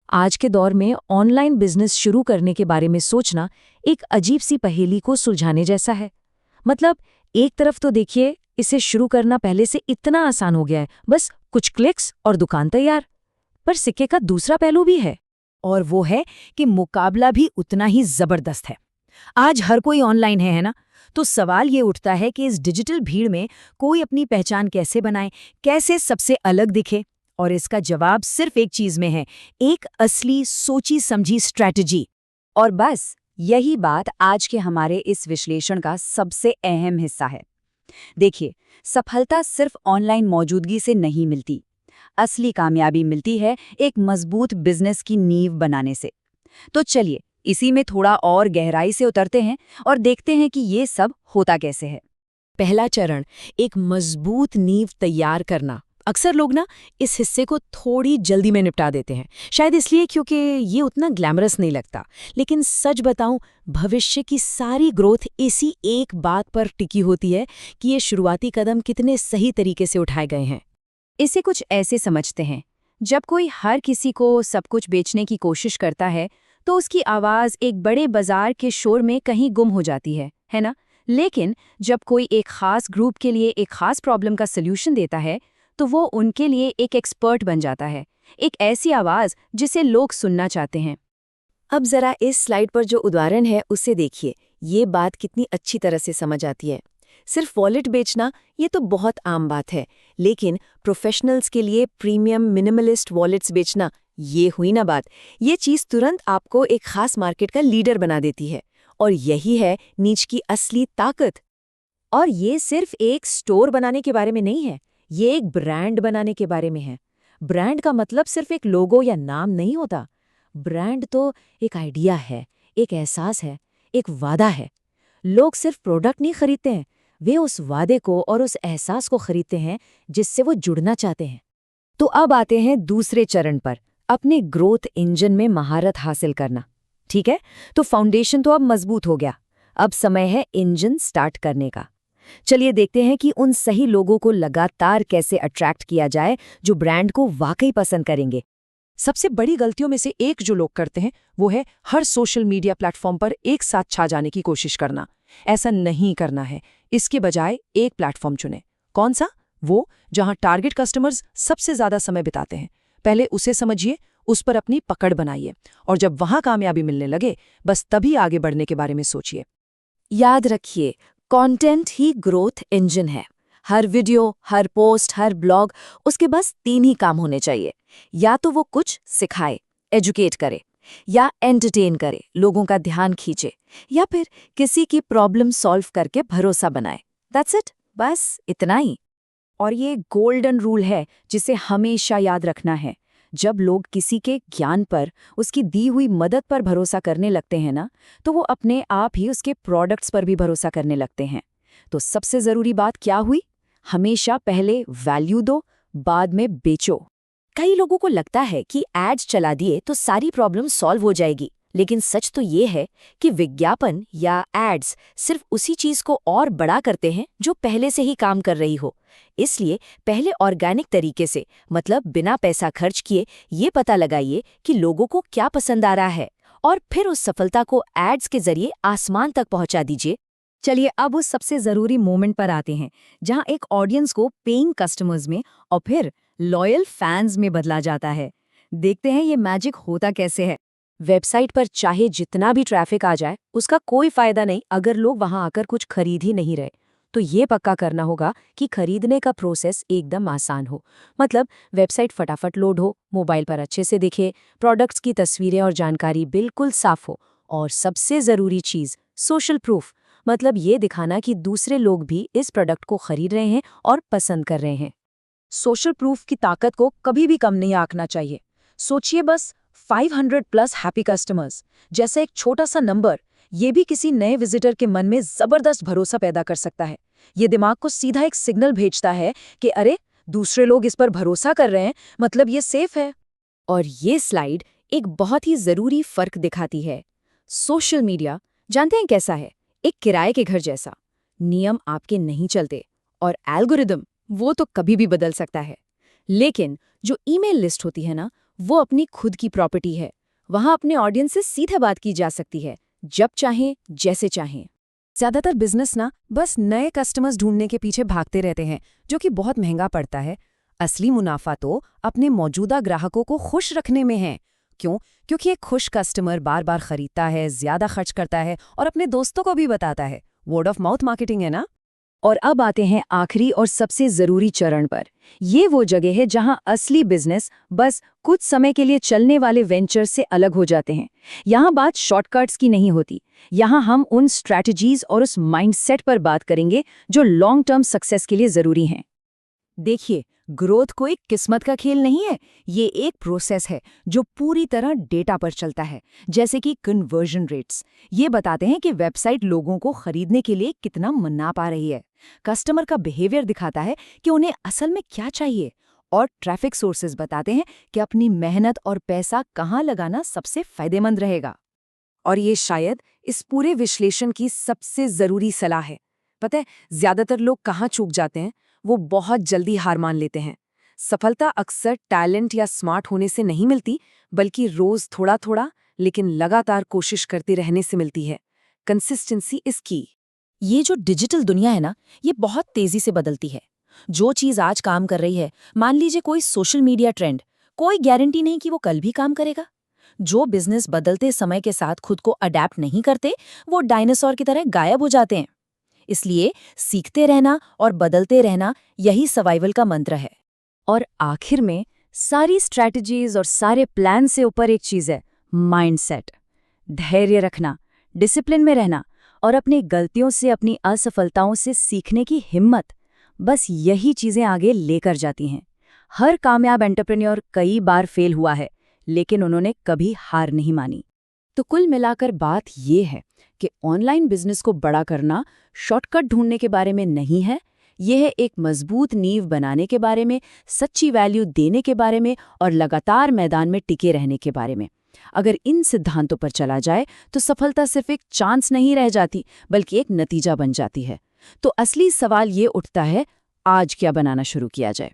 आज के दौर में ऑनलाइन बिजनेस शुरू करने के बारे में सोचना एक अजीब सी पहेली को सुलझाने जैसा है। मतलब एक तरफ तो देखिए, इसे शुरू करना पहले से इतना आसान हो गया है, बस कुछ क्लिक्स और दुकान तैयार। पर सिक्के का दूसरा पहलू भी है, और वो है कि मुकाबला भी उतना ही जबरदस्त है। आज हर कोई ऑनलाइन है ना? तो सवाल ये उठता है कि इस डिजिटल भीड़ में कोई अपनी पहचान कैसे बनाए, कैसे सबसे अलग दिखे। और इसका जवाब सिर्फ एक चीज में है, एक असली सोची समझी स्ट्रैटेजी। और बस यही बात आज के हमारे इस विश्लेषण का सबसे अहम हिस्सा है। देखिए, सफलता सिर्फ ऑनलाइन मौजूदगी से नहीं मिलती। असली कामयाबी मिलती है एक मजबूत बिजनेस की नींव बनाने से। तो चलिए, इसी में थोड़ा और गहराई से उतरते हैं और देखते हैं कि ये सब होता कैसे है। पहला चरण, एक मजबूत नींव तैयार करना। अक्सर लोग ना इस हिस्से को थोड़ी जल्दी में निपटा देते हैं, शायद इसलिए क्योंकि ये उतना ग्लैमरस नहीं लगता। लेकिन सच बताऊं, भविष्य की सारी ग्रोथ इसी एक बात पर टिकी होती है कि ये शुरुआती कदम कितने सही तरीके से उठाए गए हैं। इसे कुछ ऐसे समझते हैं, जब कोई हर किसी को सब कुछ बेचने की कोशिश करता है तो उसकी आवाज़ एक बड़े बाजार के शोर में कहीं गुम हो जाती है ना? लेकिन जब कोई एक खास ग्रुप के लिए एक खास प्रॉब्लम का सल्यूशन देता है तो वो उनके लिए एक एक्सपर्ट बन जाता है, एक ऐसी आवाज़ जिसे लोग सुनना चाहते हैं। अब जरा इस स्लाइड पर जो उदाहरण है उसे देखिए, ये बात कितनी अच्छी तरह से समझ आती है। सिर्फ वॉलेट बेचना ये तो बहुत आम बात है, लेकिन प्रोफेशनल्स के लिए प्रीमियम मिनिमलिस्ट वॉलेट्स बेचना, ये हुई ना बात। ये चीज़ तुरंत आपको एक खास मार्केट का लीडर बना देती है, और यही है नीच की असली ताकत। और ये सिर्फ एक स्टोर बनाने के बारे में नहीं है, ये एक ब्रांड बनाने के बारे में है। ब्रांड का मतलब सिर्फ एक लोगो या नाम नहीं होता। ब्रांड तो एक आइडिया है, एक एहसास है, एक वादा है। लोग सिर्फ प्रोडक्ट नहीं खरीदते हैं, वे उस वादे को और उस एहसास को खरीदते हैं जिससे वो जुड़ना चाहते हैं। तो अब आते हैं दूसरे चरण पर, अपने ग्रोथ इंजन में महारत हासिल करना। ठीक है, तो फाउंडेशन तो अब मजबूत हो गया, अब समय है इंजन स्टार्ट करने का। चलिए देखते हैं कि उन सही लोगों को लगातार कैसे अट्रैक्ट किया जाए जो ब्रांड को वाकई पसंद करेंगे। सबसे बड़ी गलतियों में से एक जो लोग करते हैं वो है हर सोशल मीडिया प्लेटफॉर्म पर एक साथ छा जाने की कोशिश करना। ऐसा नहीं करना है, इसके बजाय एक प्लेटफॉर्म चुनें। कौन सा? वो जहां टारगेट कस्टमर्स सबसे ज्यादा समय बिताते हैं। पहले उसे समझिए, उस पर अपनी पकड़ बनाइए, और जब वहां कामयाबी मिलने लगे, बस तभी आगे बढ़ने के बारे में सोचिए। याद रखिए, कंटेंट ही ग्रोथ इंजन है। हर वीडियो, हर पोस्ट, हर ब्लॉग, उसके बस 3 ही काम होने चाहिए। या तो वो कुछ सिखाए, एजुकेट करे, या एंटरटेन करे, लोगों का ध्यान खींचे, या फिर किसी की प्रॉब्लम सॉल्व करके भरोसा बनाए। दैट्स इट, बस इतना ही। और ये गोल्डन रूल है जिसे हमेशा याद रखना है। जब लोग किसी के ज्ञान पर, उसकी दी हुई मदद पर भरोसा करने लगते हैं ना, तो वो अपने आप ही उसके प्रोडक्ट्स पर भी भरोसा करने लगते हैं। तो सबसे ज़रूरी बात क्या हुई? हमेशा पहले वैल्यू दो, बाद में बेचो। कई लोगों को लगता है कि एड्स चला दिए तो सारी प्रॉब्लम सॉल्व हो जाएगी, लेकिन सच तो ये है कि विज्ञापन या एड्स सिर्फ उसी चीज़ को और बड़ा करते हैं जो पहले से ही काम कर रही हो। इसलिए पहले ऑर्गेनिक तरीके से, मतलब बिना पैसा खर्च किए, ये पता लगाइए कि लोगों को क्या पसंद आ रहा है, और फिर उस सफलता को एड्स के जरिए आसमान तक पहुंचा दीजिए। चलिए अब उस सबसे ज़रूरी मोमेंट पर आते हैं, जहां एक ऑडियंस को पेइंग कस्टमर्स में और फिर लॉयल फैंस में बदला जाता है। देखते हैं ये मैजिक होता कैसे है। वेबसाइट पर चाहे जितना भी ट्रैफिक आ जाए, उसका कोई फायदा नहीं अगर लोग वहां आकर कुछ खरीद ही नहीं रहे। तो ये पक्का करना होगा कि खरीदने का प्रोसेस एकदम आसान हो। मतलब वेबसाइट फटाफट लोड हो, मोबाइल पर अच्छे से दिखे, प्रोडक्ट्स की तस्वीरें और जानकारी बिल्कुल साफ हो, और सबसे ज़रूरी चीज़ सोशल प्रूफ, मतलब ये दिखाना कि दूसरे लोग भी इस प्रोडक्ट को खरीद रहे हैं और पसंद कर रहे हैं। सोशल प्रूफ की ताकत को कभी भी कम नहीं आंकना चाहिए। सोचिए, बस 500 प्लस हैप्पी कस्टमर्स जैसा एक छोटा सा नंबर, ये भी किसी नए विजिटर के मन में जबरदस्त भरोसा पैदा कर सकता है। ये दिमाग को सीधा एक सिग्नल भेजता है कि अरे, दूसरे लोग इस पर भरोसा कर रहे हैं, मतलब ये सेफ है। और ये स्लाइड एक बहुत ही ज़रूरी फ़र्क दिखाती है। सोशल मीडिया, जानते हैं कैसा है? एक किराए के घर जैसा। नियम आपके नहीं चलते, और एल्गोरिदम वो तो कभी भी बदल सकता है। लेकिन जो ईमेल लिस्ट होती है ना, वो अपनी खुद की प्रॉपर्टी है। वहाँ अपने ऑडियंस से सीधे बात की जा सकती है, जब चाहें, जैसे चाहें। ज्यादातर बिजनेस ना बस नए कस्टमर्स ढूंढने के पीछे भागते रहते हैं, जो कि बहुत महंगा पड़ता है। असली मुनाफा तो अपने मौजूदा ग्राहकों को खुश रखने में है। क्यों? क्योंकि एक खुश कस्टमर बार बार खरीदता है, ज्यादा खर्च करता है और अपने दोस्तों को भी बताता है। वर्ड ऑफ माउथ मार्केटिंग है ना। और अब आते हैं आखिरी और सबसे जरूरी चरण पर। ये वो जगह है जहां असली बिजनेस बस कुछ समय के लिए चलने वाले वेंचर से अलग हो जाते हैं। यहाँ बात शॉर्टकट्स की नहीं होती। यहाँ हम उन स्ट्रैटेजीज और उस माइंडसेट पर बात करेंगे जो लॉन्ग टर्म सक्सेस के लिए जरूरी हैं। देखिए, ग्रोथ कोई किस्मत का खेल नहीं है। ये एक प्रोसेस है जो पूरी तरह डेटा पर चलता है, जैसे कि कन्वर्जन रेट्स। ये बताते हैं कि वेबसाइट लोगों को खरीदने के लिए कितना मना पा रही है। कस्टमर का बिहेवियर दिखाता है कि उन्हें असल में क्या चाहिए। और ट्रैफिक सोर्सेज बताते हैं कि अपनी मेहनत और पैसा कहाँ लगाना सबसे फायदेमंद रहेगा। और ये शायद इस पूरे विश्लेषण की सबसे जरूरी सलाह है। पता है, ज्यादातर लोग कहाँ चूक जाते हैं? वो बहुत जल्दी हार मान लेते हैं। सफलता अक्सर टैलेंट या स्मार्ट होने से नहीं मिलती, बल्कि रोज थोड़ा थोड़ा लेकिन लगातार कोशिश करते रहने से मिलती है। कंसिस्टेंसी इज की। ये जो डिजिटल दुनिया है ना, ये बहुत तेजी से बदलती है। जो चीज आज काम कर रही है, मान लीजिए कोई सोशल मीडिया ट्रेंड, कोई गारंटी नहीं कि वो कल भी काम करेगा। जो बिजनेस बदलते समय के साथ खुद को अडेप्ट नहीं करते, वो डायनासोर की तरह गायब हो जाते हैं। इसलिए सीखते रहना और बदलते रहना, यही सर्वाइवल का मंत्र है। और आखिर में सारी स्ट्रैटेजीज और सारे प्लान से ऊपर एक चीज है, माइंडसेट। धैर्य रखना, डिसिप्लिन में रहना और अपनी गलतियों से, अपनी असफलताओं से सीखने की हिम्मत। बस यही चीजें आगे लेकर जाती हैं। हर कामयाब एंटरप्रेन्योर कई बार फेल हुआ है, लेकिन उन्होंने कभी हार नहीं मानी। तो कुल मिलाकर बात ये है कि ऑनलाइन बिजनेस को बड़ा करना शॉर्टकट ढूंढने के बारे में नहीं है। यह है एक मजबूत नींव बनाने के बारे में, सच्ची वैल्यू देने के बारे में और लगातार मैदान में टिके रहने के बारे में। अगर इन सिद्धांतों पर चला जाए तो सफलता सिर्फ एक चांस नहीं रह जाती, बल्कि एक नतीजा बन जाती है। तो असली सवाल ये उठता है, आज क्या बनाना शुरू किया जाए?